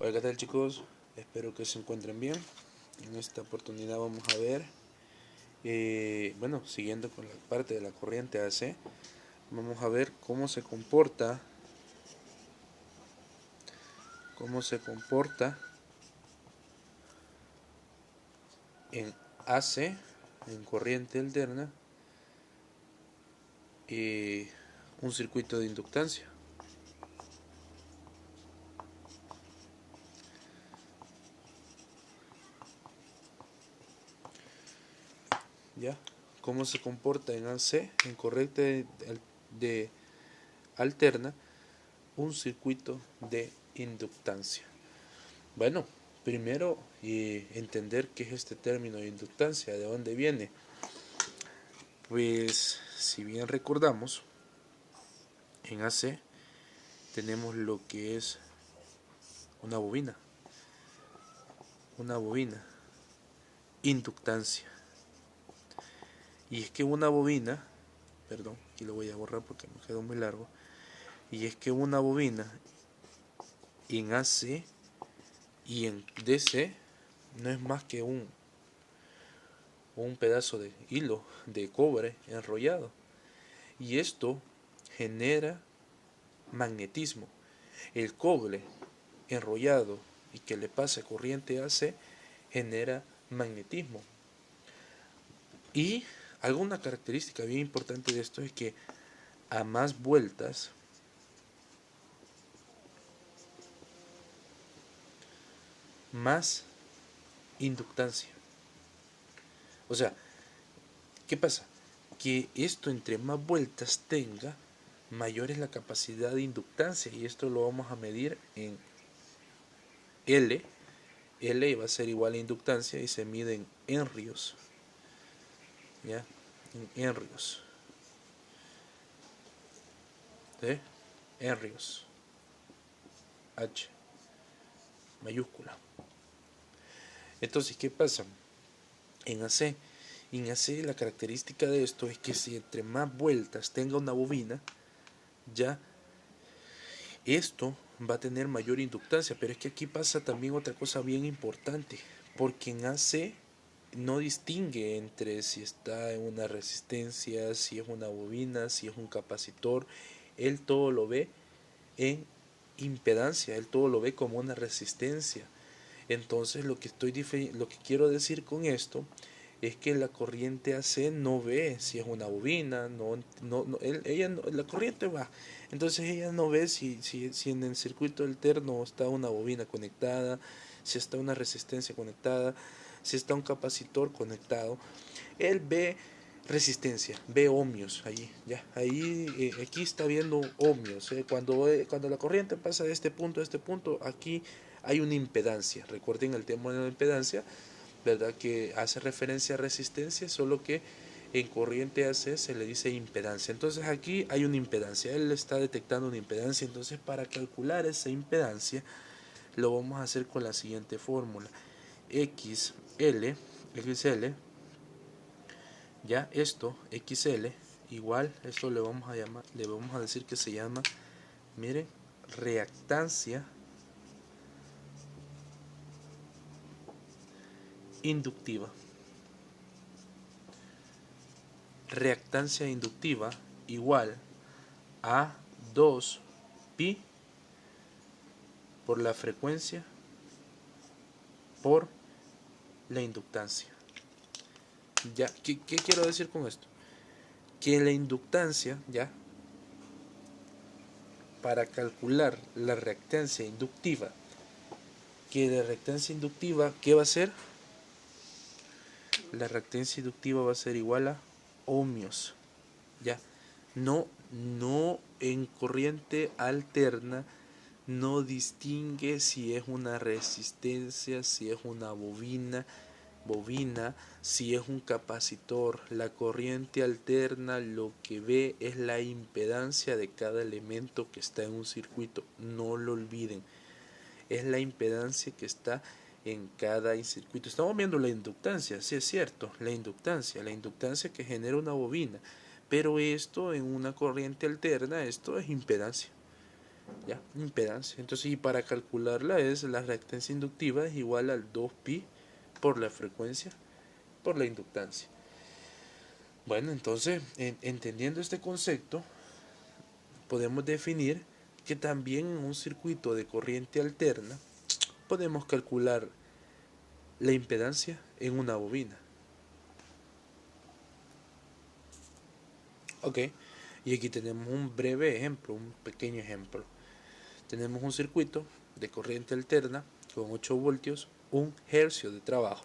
Hola, ¿qué tal, chicos? Espero que se encuentren bien. En esta oportunidad vamos a ver, siguiendo con la parte de la corriente AC, vamos a ver cómo se comporta en AC, en corriente alterna, un circuito de inductancia. ¿Ya? ¿Cómo se comporta en AC, en corriente de alterna, un circuito de inductancia? Bueno, primero entender qué es este término de inductancia, de dónde viene. Pues si bien recordamos, en AC tenemos lo que es una bobina, inductancia. Y es que una bobina, perdón, aquí lo voy a borrar porque me quedó muy largo, y es que una bobina en AC y en DC no es más que un pedazo de hilo de cobre enrollado. Y esto genera magnetismo. El cobre enrollado y que le pasa corriente AC genera magnetismo. Y alguna característica bien importante de esto es que a más vueltas, más inductancia. O sea, ¿qué pasa? Que esto entre más vueltas tenga, mayor es la capacidad de inductancia. Y esto lo vamos a medir en L. L va a ser igual a inductancia y se mide en henrios. ¿Ya? En henrios. ¿Sí? Henrios. H mayúscula. Entonces, ¿qué pasa? En AC, la característica de esto es que si entre más vueltas tenga una bobina, ya esto va a tener mayor inductancia. Pero es que aquí pasa también otra cosa bien importante, porque en AC no distingue entre si está en una resistencia, si es una bobina, si es un capacitor. Él todo lo ve en impedancia, él todo lo ve como una resistencia. Entonces lo que quiero decir con esto es que la corriente AC no ve si es una bobina, la corriente va. Entonces ella no ve si en el circuito alterno está una bobina conectada, si está una resistencia conectada, si está un capacitor conectado. Él ve resistencia, ve ohmios allí, ya, aquí está viendo ohmios. Cuando la corriente pasa de este punto a este punto, aquí hay una impedancia. Recuerden el tema de la impedancia, ¿verdad? Que hace referencia a resistencia, solo que en corriente AC se le dice impedancia. Entonces aquí hay una impedancia, él está detectando una impedancia. Entonces, para calcular esa impedancia lo vamos a hacer con la siguiente fórmula: XL, ya esto, XL igual, esto le vamos a decir que se llama, miren, reactancia inductiva. Reactancia inductiva igual a 2pi por la frecuencia por la inductancia. Ya, ¿qué quiero decir con esto? Que la inductancia, ya, para calcular la reactancia inductiva, ¿qué va a ser? La reactancia inductiva va a ser igual a ohmios. Ya, no en corriente alterna no distingue si es una resistencia, si es una bobina, si es un capacitor. La corriente alterna lo que ve es la impedancia de cada elemento que está en un circuito. No lo olviden, es la impedancia que está en cada circuito. Estamos viendo la inductancia, sí es cierto, la inductancia que genera una bobina, pero esto en una corriente alterna, esto es impedancia. ¿ya? Impedancia. Entonces, y para calcularla es la reactancia inductiva es igual al 2pi por la frecuencia por la inductancia. Bueno, entonces, entendiendo este concepto, podemos definir que también en un circuito de corriente alterna podemos calcular la impedancia en una bobina. Ok, y aquí tenemos un breve ejemplo, un pequeño ejemplo. Tenemos un circuito de corriente alterna con 8 voltios, 1 hercio de trabajo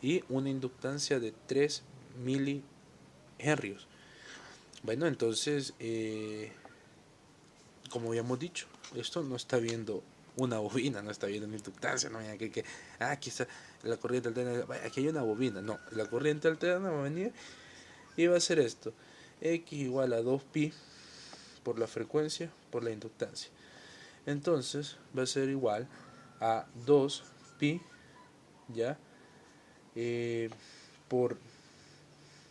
y una inductancia de 3 milihenrios. Bueno, entonces, como habíamos dicho, esto no está viendo una bobina, no está viendo una inductancia, no aquí está la corriente alterna, aquí hay una bobina, no, la corriente alterna va a venir y va a ser esto, x igual a 2pi por la frecuencia por la inductancia. Entonces va a ser igual a 2pi, ya, por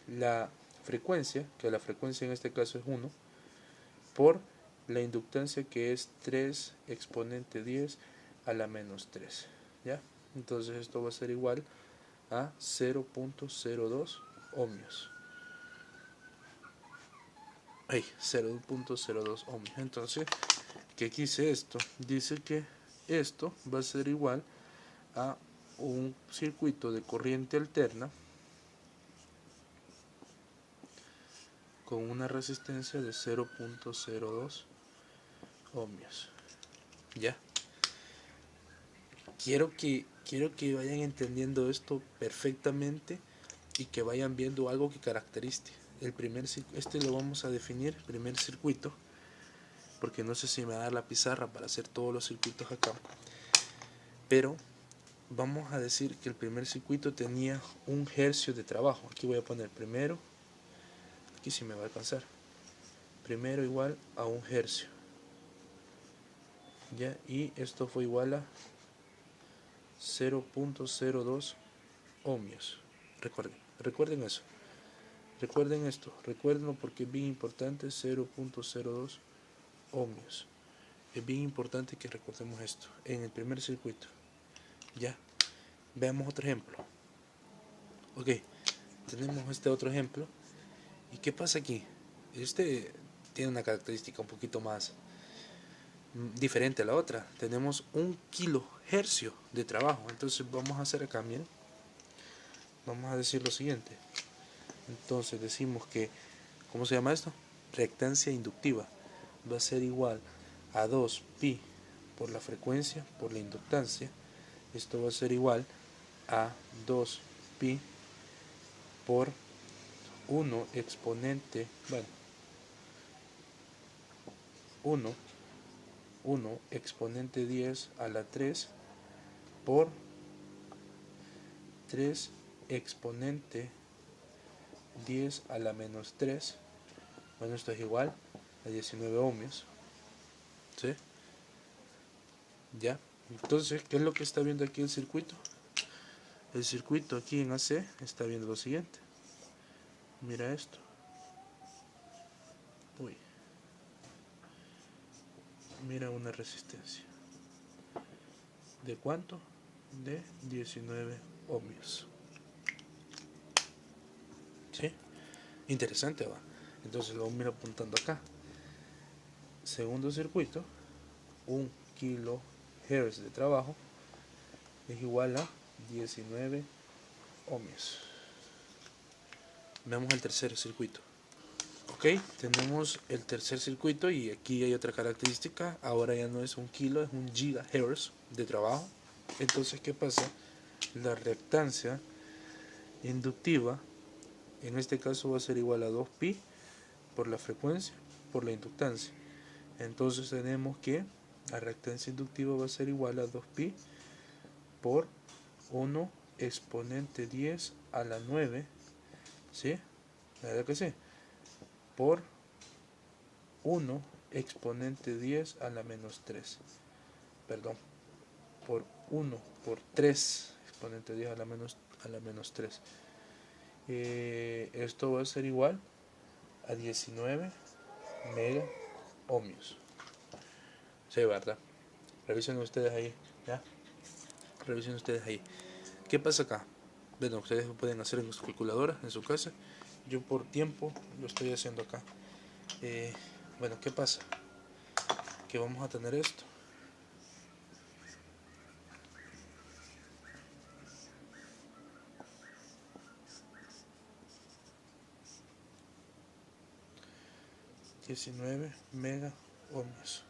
la frecuencia, que la frecuencia en este caso es 1, por la inductancia, que es 3 exponente 10 a la menos 3, ¿ya? Entonces esto va a ser igual a 0.02 ohmios. 0.02 ohmios. Entonces, ¿qué dice esto? Dice que esto va a ser igual a un circuito de corriente alterna con una resistencia de 0.02 ohmios. ¿Ya? Quiero que vayan entendiendo esto perfectamente y que vayan viendo algo que caracterice. Este lo vamos a definir, primer circuito, porque no sé si me va a dar la pizarra para hacer todos los circuitos acá. Pero vamos a decir que el primer circuito tenía 1 hercio de trabajo. Aquí voy a poner primero, aquí sí me va a alcanzar. Primero igual a 1 hercio. ¿Ya? Y esto fue igual a 0.02 ohmios. Recuerden eso. Recuerden esto, recuerdenlo porque es bien importante, 0.02 ohmios. Es bien importante que recordemos esto en el primer circuito. Ya, veamos otro ejemplo. Ok, tenemos este otro ejemplo. ¿Y qué pasa aquí? Este tiene una característica un poquito más diferente a la otra. Tenemos 1 kilohercio de trabajo. Entonces vamos a hacer acá, miren. Vamos a decir lo siguiente. Entonces decimos que, ¿cómo se llama esto? Reactancia inductiva. Va a ser igual a 2pi por la frecuencia por la inductancia. Esto va a ser igual a 2pi por 1 exponente, bueno, 1 exponente 10 a la 3 por 3 exponente 10 a la menos 3. Bueno, esto es igual a 19 ohmios. ¿Sí? ¿Ya? Entonces, ¿qué es lo que está viendo aquí el circuito? El circuito aquí en AC está viendo lo siguiente. Mira esto. Uy. Mira una resistencia. ¿De cuánto? De 19 ohmios. ¿Sí? Interesante, va. Entonces lo vamos a ir apuntando acá. Segundo circuito, 1 kilohertz de trabajo es igual a 19 ohmios. Veamos el tercer circuito. Ok, tenemos el tercer circuito y aquí hay otra característica. Ahora ya no es 1 kilo, es 1 gigahertz de trabajo. Entonces, ¿qué pasa? La reactancia inductiva en este caso va a ser igual a 2pi por la frecuencia por la inductancia. Entonces tenemos que la reactancia inductiva va a ser igual a 2pi por 1 exponente 10 a la 9, ¿sí? ¿La verdad que sí? Por 1 exponente 10 a la menos 3. Perdón, por 1 por 3 exponente 10 a la menos 3. Esto va a ser igual a 19 mega ohmios. Sí, ¿verdad? Revisen ustedes ahí, ¿ya? Revisen ustedes ahí. ¿Qué pasa acá? Bueno, ustedes lo pueden hacer en su calculadora, en su casa. Yo por tiempo lo estoy haciendo acá. Bueno, ¿qué pasa? Que vamos a tener esto. ...19 mega ohmios.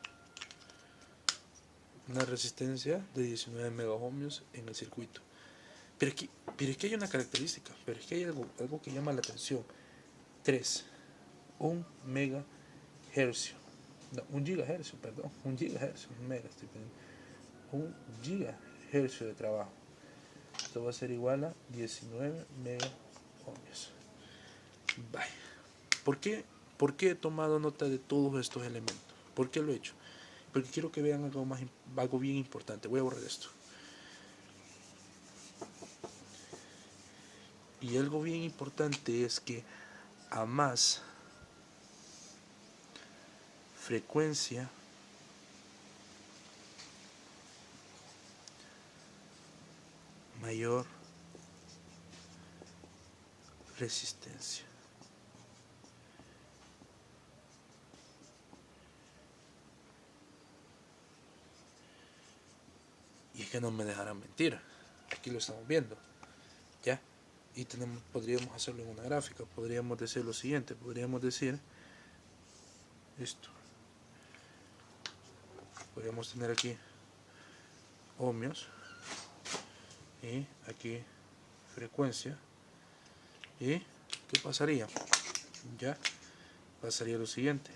Una resistencia de 19 mega ohmios en el circuito. Pero es que hay una característica, pero es que hay algo que llama la atención. 3, 1 megahercio. No, 1 gigahercio, perdón. 1 gigahercio, 1 mega, estoy pidiendo. 1 gigahercio de trabajo. Esto va a ser igual a 19 mega ohmios. Bye. ¿Por qué he tomado nota de todos estos elementos? ¿Por qué lo he hecho? Porque quiero que vean algo bien importante. Voy a borrar esto. Y algo bien importante es que a más frecuencia mayor resistencia. Y es que no me dejarán mentir. Aquí lo estamos viendo. ¿Ya? Y podríamos hacerlo en una gráfica. Podríamos decir lo siguiente. Podríamos decir esto. Podríamos tener aquí ohmios. Y aquí frecuencia. ¿Y qué pasaría? Ya pasaría lo siguiente.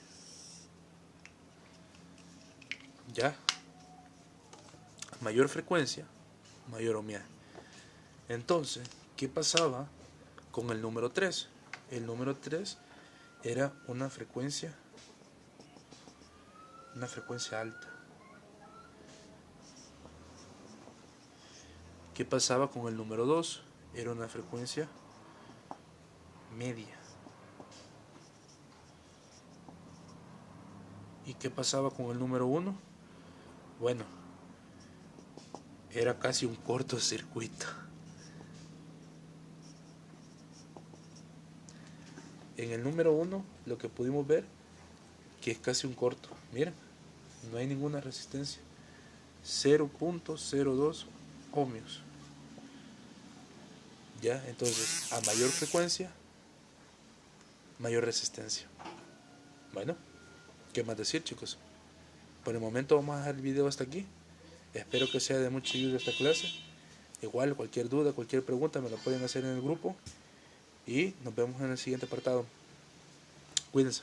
Ya. Mayor frecuencia, mayor ohmiaje. Entonces, ¿qué pasaba con el número 3? El número 3 era una frecuencia alta. ¿Qué pasaba con el número 2? Era una frecuencia media. ¿Y qué pasaba con el número 1? Bueno, era casi un cortocircuito. En el número 1 lo que pudimos ver que es casi un corto. Miren, no hay ninguna resistencia. 0.02 ohmios. Ya, entonces a mayor frecuencia, mayor resistencia. Bueno, ¿qué más decir, chicos? Por el momento vamos a dejar el video hasta aquí. Espero que sea de mucha ayuda esta clase. Igual, cualquier duda, cualquier pregunta me la pueden hacer en el grupo. Y nos vemos en el siguiente apartado. Cuídense.